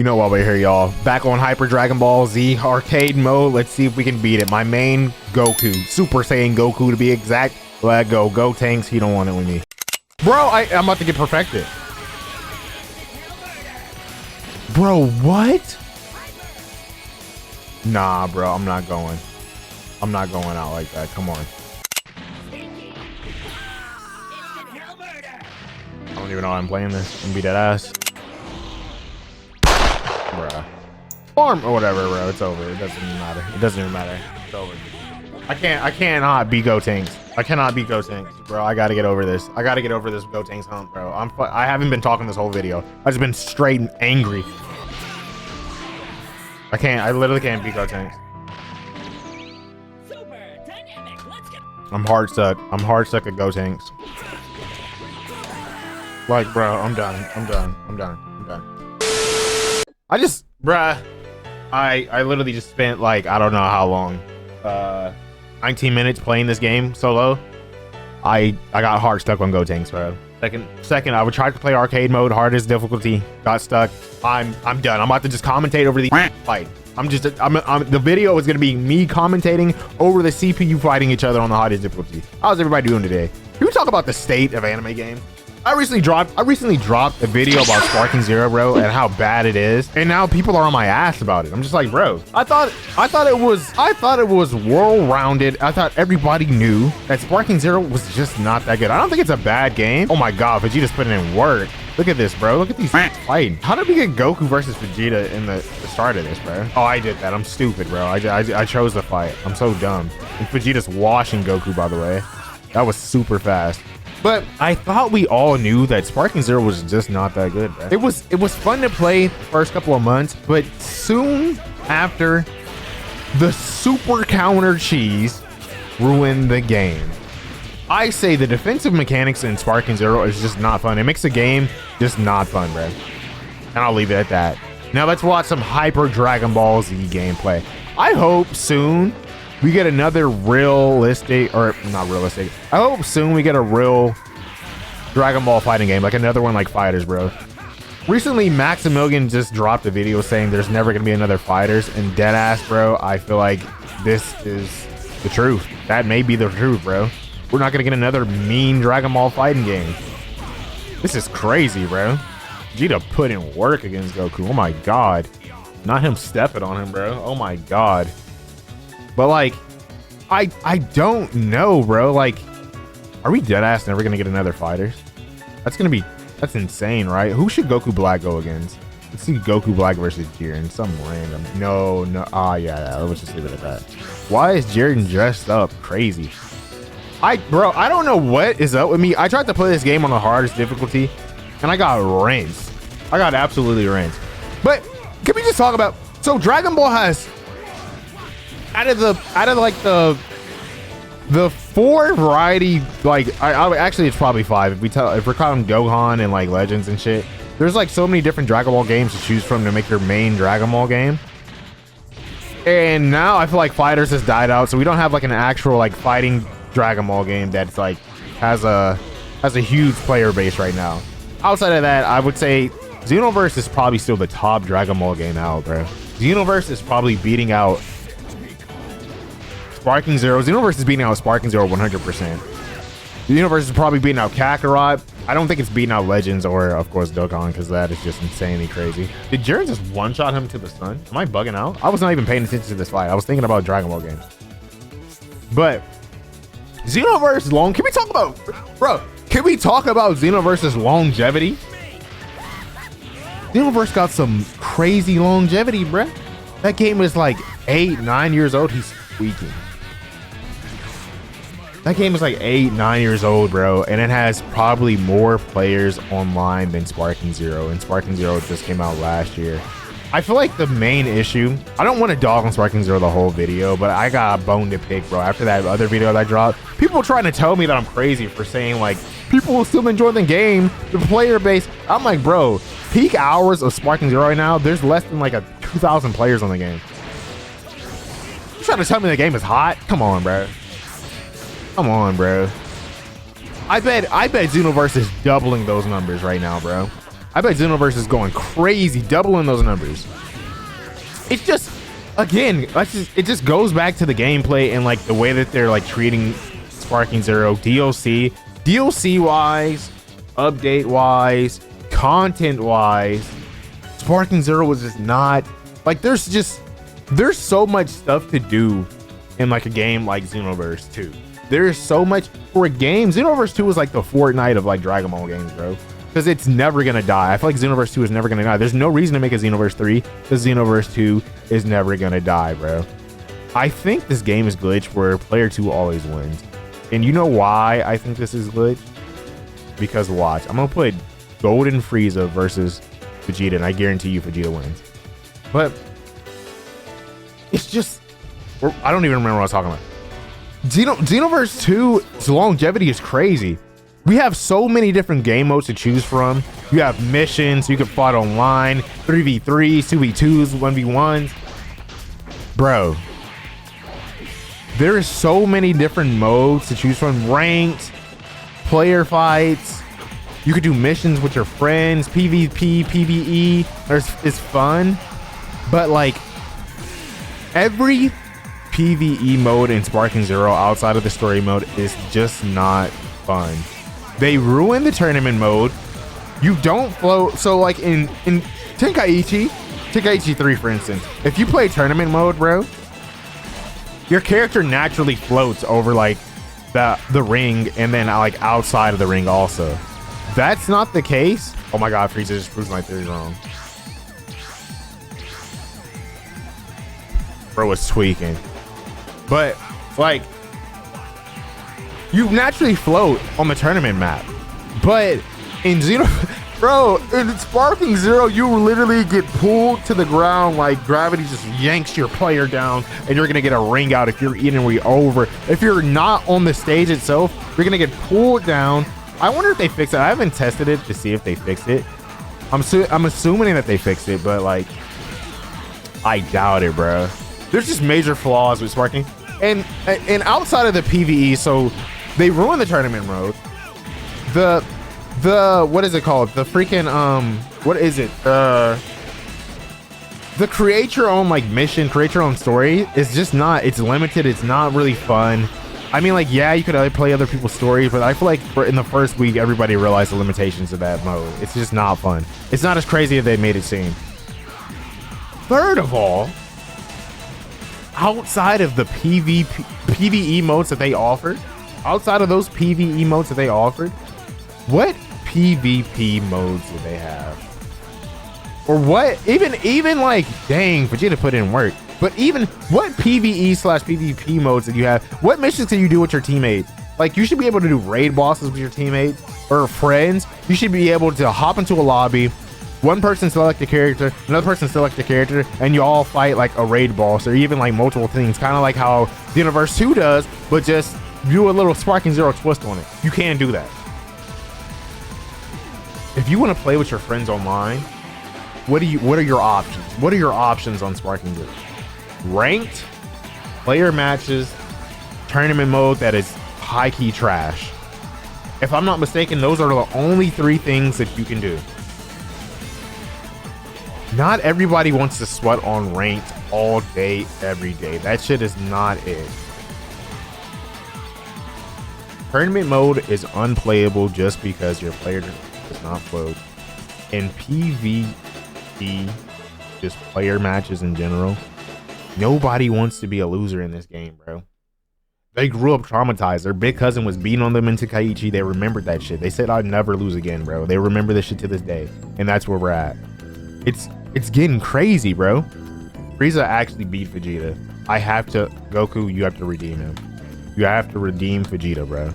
You know why we're here, y'all. Back on Hyper Dragon Ball Z arcade mode. Let's see if we can beat it. My main Goku, Super Saiyan Goku to be exact. Let go. Go Tanks. He don't want it with me. Bro, I'm about to get perfected. Bro, what? Nah, bro, I'm not going. I'm not going out like that. Come on. I don't even know how I'm playing this. I'm gonna beat that ass. Bruh. Farm or whatever, bro. It's over. It doesn't even matter. It doesn't even matter. It's over. I cannot beat Go Tanks. I cannot beat Go Tanks, bro. I gotta get over this. I gotta get over this Go Tanks hump, bro. I haven't been talking this whole video. I've just been straight and angry. I literally can't beat Go Tanks. I'm hard stuck. I'm hard stuck at Go Tanks. Like, bro, I'm done. I'm done. I'm done. I'm done. I literally just spent like, I don't know how long, 19 minutes playing this game solo. I got hard stuck on Go Tanks, bro. Second, I would try to play arcade mode, hardest difficulty, got stuck. I'm done. I'm about to just commentate over the fight. The video is gonna be me commentating over the CPU fighting each other on the hardest difficulty. How's everybody doing today? Can we talk about the state of anime games? I recently dropped a video about Sparking Zero, bro, and how bad it is, and now people are on my ass about it. I'm just like, bro, I thought it was well-rounded. I thought everybody knew that Sparking Zero was just not that good. I don't think it's a bad game. Oh my god, Vegeta's putting in work. Look at this, bro. Look at these fighting. How did we get Goku versus Vegeta in the start of this, bro? Oh, I did that. I'm stupid, bro. I chose the fight. I'm so dumb. And Vegeta's washing Goku, by the way. That was super fast. But I thought we all knew that Sparking Zero was just not that good, bro. It was fun to play the first couple of months, but soon after, the super counter cheese ruined the game. I say the defensive mechanics in Sparking Zero is just not fun. It makes the game just not fun, bro. And I'll leave it at that. Now let's watch some Hyper Dragon Ball Z gameplay. I hope soon we get another realistic, or not realistic. I hope soon we get a real Dragon Ball fighting game, like another one like Fighters, bro. Recently, Maximilian just dropped a video saying there's never gonna be another Fighters, and deadass, bro, I feel like this is the truth. That may be the truth, bro. We're not gonna get another mean Dragon Ball fighting game. This is crazy, bro. Vegeta put in work against Goku. Oh my god. Not him stepping on him, bro. Oh my god. But like, I don't know, bro. Like, are we dead ass never gonna get another Fighters? That's insane, right? Who should Goku Black go against? Let's see Goku Black versus Jiren. Some random. No. Yeah. Let's just leave it at that. Why is Jiren dressed up crazy? Bro, I don't know what is up with me. I tried to play this game on the hardest difficulty, and I got rinsed. I got absolutely rinsed. But can we just talk about? So Dragon Ball has. Out of like the four variety, like I actually it's probably five if we're calling Gohan and like Legends and shit. There's like so many different Dragon Ball games to choose from to make your main Dragon Ball game. And now I feel like Fighters has died out, so we don't have like an actual like fighting Dragon Ball game that's like has a huge player base right now. Outside of that, I would say Xenoverse is probably still the top Dragon Ball game out, bro. Xenoverse is probably beating out Sparking Zero. Xenoverse is beating out Sparking Zero 100%. Xenoverse is probably beating out Kakarot. I don't think it's beating out Legends or, of course, Dokkan, because that is just insanely crazy. Did Jiren just one-shot him to the sun? Am I bugging out? I was not even paying attention to this fight. I was thinking about Dragon Ball games. But Xenoverse long. Can we talk about, bro? Can we talk about Xenoverse's longevity? Xenoverse got some crazy longevity, bro. That game is like 8-9 years old. He's tweaking. That game is like 8-9 years old, bro, and it has probably more players online than Sparking Zero, and Sparking Zero just came out last year. I feel like the main issue, I don't want to dog on Sparking Zero the whole video, but I got a bone to pick, bro. After that other video that I dropped, people were trying to tell me that I'm crazy for saying like people will still enjoy the game, the player base. I'm like, bro, peak hours of Sparking Zero right now, there's less than like 2,000 players on the game. You trying to tell me the game is hot? Come on, bro. Come on, bro. I bet Xenoverse is doubling those numbers right now, bro. I bet Xenoverse is going crazy, doubling those numbers. It's just, again, it just goes back to the gameplay and like the way that they're like treating Sparking Zero DLC wise, update wise, content wise. Sparking Zero was just not like, there's so much stuff to do in like a game like Xenoverse 2. There's so much for a game. Xenoverse 2 was like the Fortnite of like Dragon Ball games, bro. Because it's never gonna die. I feel like Xenoverse 2 is never gonna die. There's no reason to make a Xenoverse 3 because Xenoverse 2 is never gonna die, bro. I think this game is glitched where player 2 always wins. And you know why I think this is glitched? Because watch, I'm gonna put Golden Frieza versus Vegeta, and I guarantee you Vegeta wins. But it's just, I don't even remember what I was talking about. Xenoverse 2's longevity is crazy. We have so many different game modes to choose from. You have missions, you can fight online, 3v3s, 2v2s, 1v1s. Bro, there is so many different modes to choose from. Ranked, player fights. You could do missions with your friends, PvP, PvE. It's fun. But like, every PvE mode in Sparking Zero outside of the story mode is just not fun. They ruin the tournament mode. You don't float. So like in Tenkaichi 3, for instance, if you play tournament mode, bro, your character naturally floats over like the ring and then like outside of the ring also. That's not the case. Oh my god, Frieza just proves my theory wrong. Bro was tweaking. But like, you naturally float on the tournament map. But in bro, in Sparking Zero, you literally get pulled to the ground, like gravity just yanks your player down, and you're gonna get a ring out if you're eating over. If you're not on the stage itself, you're gonna get pulled down. I wonder if they fixed it. I haven't tested it to see if they fixed it. I'm assuming that they fixed it, but like, I doubt it, bro. There's just major flaws with Sparking. And outside of the PvE, so they ruined the tournament mode. The what is it called? The freaking what is it? The create your own like mission, create your own story is just not. It's limited. It's not really fun. I mean, like, yeah, you could play other people's stories, but I feel like in the first week, everybody realized the limitations of that mode. It's just not fun. It's not as crazy as they made it seem. Third of all, outside of the PvE modes that they offered, what PvP modes do they have? Or what, even like, dang, Vegeta put in work, but even what PvE/PvP modes that you have? What missions can you do with your teammates? Like, you should be able to do raid bosses with your teammates or friends. You should be able to hop into a lobby, one person select a character, another person select a character, and you all fight like a raid boss or even like multiple things, kind of like how Xenoverse 2 does, but just do a little Sparking Zero twist on it. You can do that. If you want to play with your friends online, what are your options? What are your options on Sparking Zero? Ranked, player matches, tournament mode that is high-key trash. If I'm not mistaken, those are the only 3 things that you can do. Not everybody wants to sweat on ranked all day, every day. That shit is not it. Tournament mode is unplayable just because your player does not float. In PvE, just player matches in general, nobody wants to be a loser in this game, bro. They grew up traumatized. Their big cousin was beating on them in Tenkaichi. They remembered that shit. They said, I'd never lose again, bro. They remember this shit to this day. And that's where we're at. It's getting crazy, bro. Frieza actually beat Vegeta. I have to, Goku, you have to redeem him. You have to redeem Vegeta, bro.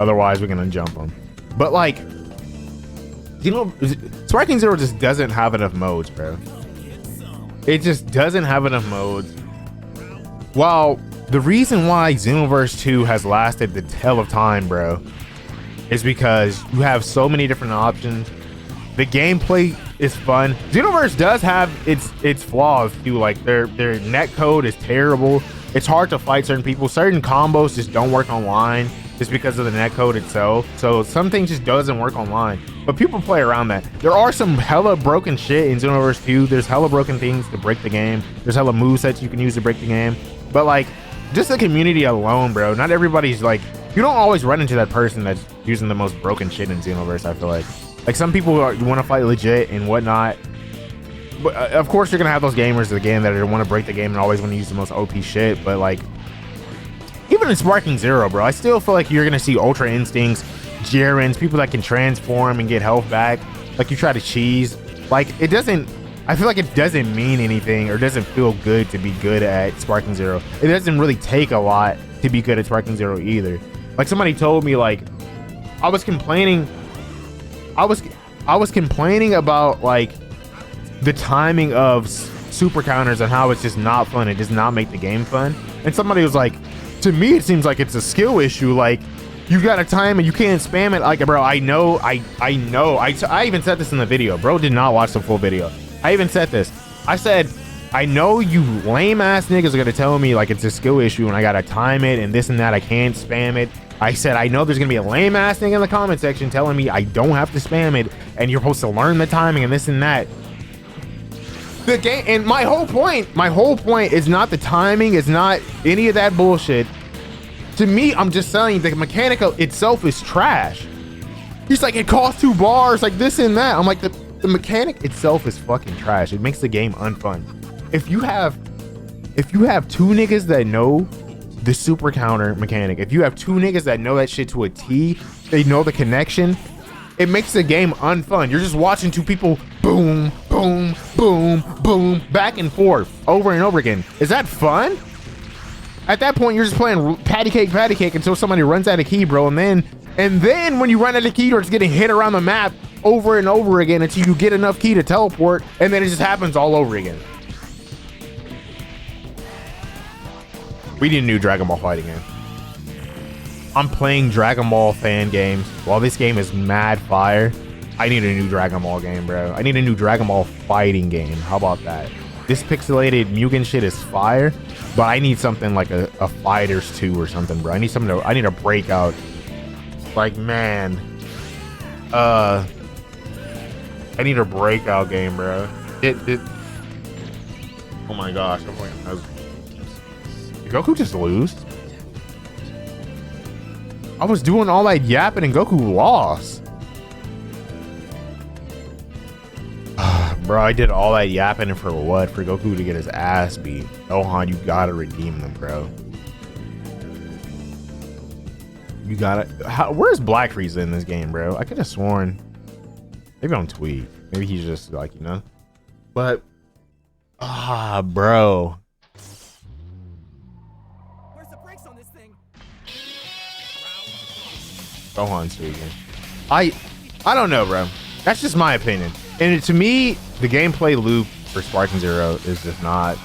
Otherwise, we're gonna jump him. But like, you know, Sparking Zero just doesn't have enough modes, bro. It just doesn't have enough modes. While the reason why Xenoverse 2 has lasted the tell of time, bro, is because you have so many different options. The gameplay is fun. Xenoverse does have its flaws too. Like their net code is terrible. It's hard to fight certain people. Certain combos just don't work online. just because of the netcode itself. So some things just doesn't work online, but people play around that. There are some hella broken shit in Xenoverse 2. There's hella broken things to break the game. There's hella movesets you can use to break the game. But like, just the community alone, bro. Not everybody's like, you don't always run into that person that's using the most broken shit in Xenoverse, I feel like some people want to fight legit and whatnot. But of course you're gonna have those gamers again that want to break the game and always want to use the most OP shit. But like, even in Sparking Zero, bro, I still feel like you're gonna see Ultra Instincts, Jarens, people that can transform and get health back. Like, you try to cheese, like, it doesn't, I feel like it doesn't mean anything or doesn't feel good to be good at Sparking Zero. It doesn't really take a lot to be good at Sparking Zero either. Like, somebody told me, like, I was complaining about like the timing of super counters and how it's just not fun. It does not make the game fun. And somebody was like, to me it seems like it's a skill issue. Like, you gotta time and you can't spam it. Like, bro, I know. I even said this in the video. Bro did not watch the full video. I even said this. I said, I know you lame ass niggas are gonna tell me like it's a skill issue and I gotta time it and this and that. I can't spam it. I said, I know there's gonna be a lame ass thing in the comment section telling me I don't have to spam it and you're supposed to learn the timing and this and that. The game, and my whole point is not the timing, it's not any of that bullshit. To me, I'm just saying the mechanic itself is trash. He's like, it costs 2 bars, like this and that. I'm like, the mechanic itself is fucking trash. It makes the game unfun. If you have 2 niggas that know the super counter mechanic, if you have 2 niggas that know that shit to a T, they know the connection, it makes the game unfun. You're just watching 2 people boom, boom, boom, boom, back and forth over and over again. Is that fun? At that point, you're just playing patty cake until somebody runs out of key, bro. And then when you run out of key, or it's getting hit around the map over and over again until you get enough key to teleport, and then it just happens all over again. We need a new Dragon Ball fighting game. I'm playing Dragon Ball fan games while this game is mad fire. I need a new Dragon Ball game, bro. I need a new Dragon Ball fighting game. How about that? This pixelated Mugen shit is fire, but I need something like a Fighters 2 or something, bro. I need something I need a breakout. Like, man, I need a breakout game, bro. Oh my gosh, I'm playing. Did Goku just lose? I was doing all that yapping and Goku lost. Bro, I did all that yapping and for what? For Goku to get his ass beat. Gohan, you gotta redeem them, bro. You gotta. Where's Black Frieza in this game, bro? I could have sworn. Maybe I'm tweet. Maybe he's just like, you know. But, bro. Where's the brakes on this thing? Gohan's tweaking. I don't know, bro. That's just my opinion. And to me, the gameplay loop for Sparking Zero is just not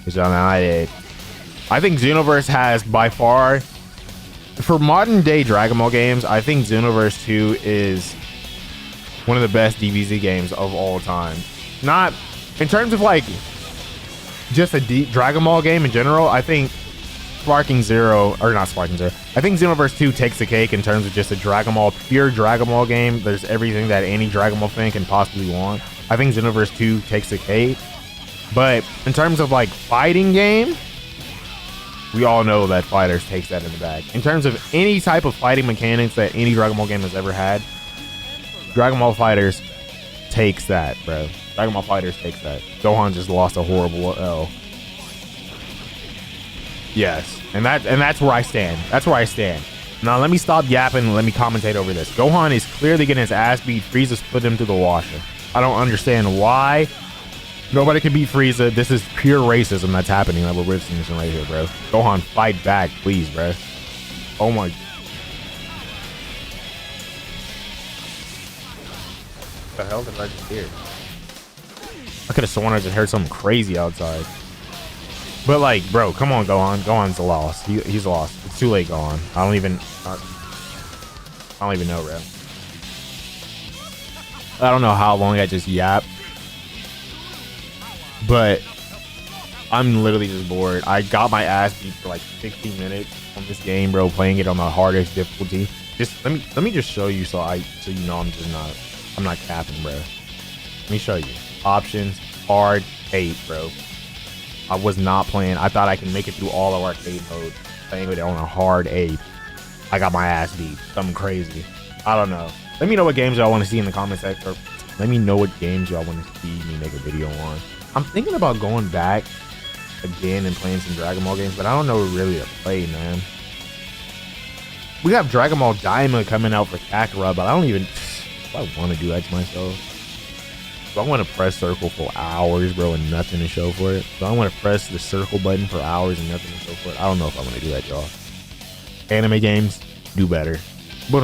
it. I think Xenoverse has by far, for modern day Dragon Ball games, I think Xenoverse 2 is one of the best DBZ games of all time. Not in terms of like just a Dragon Ball game in general. I think Sparking Zero, or not Sparking Zero, I think Xenoverse 2 takes the cake in terms of just a pure Dragon Ball game. There's everything that any Dragon Ball fan can possibly want. I think Xenoverse 2 takes the cake. But in terms of like fighting game, we all know that Fighters takes that in the bag. In terms of any type of fighting mechanics that any Dragon Ball game has ever had, Dragon Ball Fighters takes that, bro. Dragon Ball Fighters takes that. Gohan just lost a horrible L. Yes, and that's where I stand. That's where I stand. Now let me stop yapping and let me commentate over this. Gohan is clearly getting his ass beat. Frieza's put him to the washer. I don't understand why nobody can beat Frieza. This is pure racism that's happening that we're witnessing right here, bro. Gohan, fight back, please, bro. Oh my. What the hell did I just hear? I could have sworn I just heard something crazy outside. But like, bro, come on, Gohan. Gohan's lost. He's lost. It's too late, Gohan. I don't even know, bro. I don't know how long I just yapped, but I'm literally just bored. I got my ass beat for like 60 minutes on this game, bro, playing it on the hardest difficulty. Just let me just show you so you know I'm not capping, bro. Let me show you. Options, hard, 8, bro. I was not playing. I thought I can make it through all of arcade mode playing with it on a hard 8. I got my ass beat. Something crazy. I don't know. Let me know what games y'all want to see in the comment section. Let me know what games y'all want to see me make a video on. I'm thinking about going back again and playing some Dragon Ball games, but I don't know really to play, man. We got Dragon Ball Diamond coming out for Kakarot, but I don't even... Do I want to do that to myself? So I want to press circle for hours, bro, and nothing to show for it. So I want to press the circle button for hours and nothing to show for it. I don't know if I want to do that, y'all. Anime games, do better. But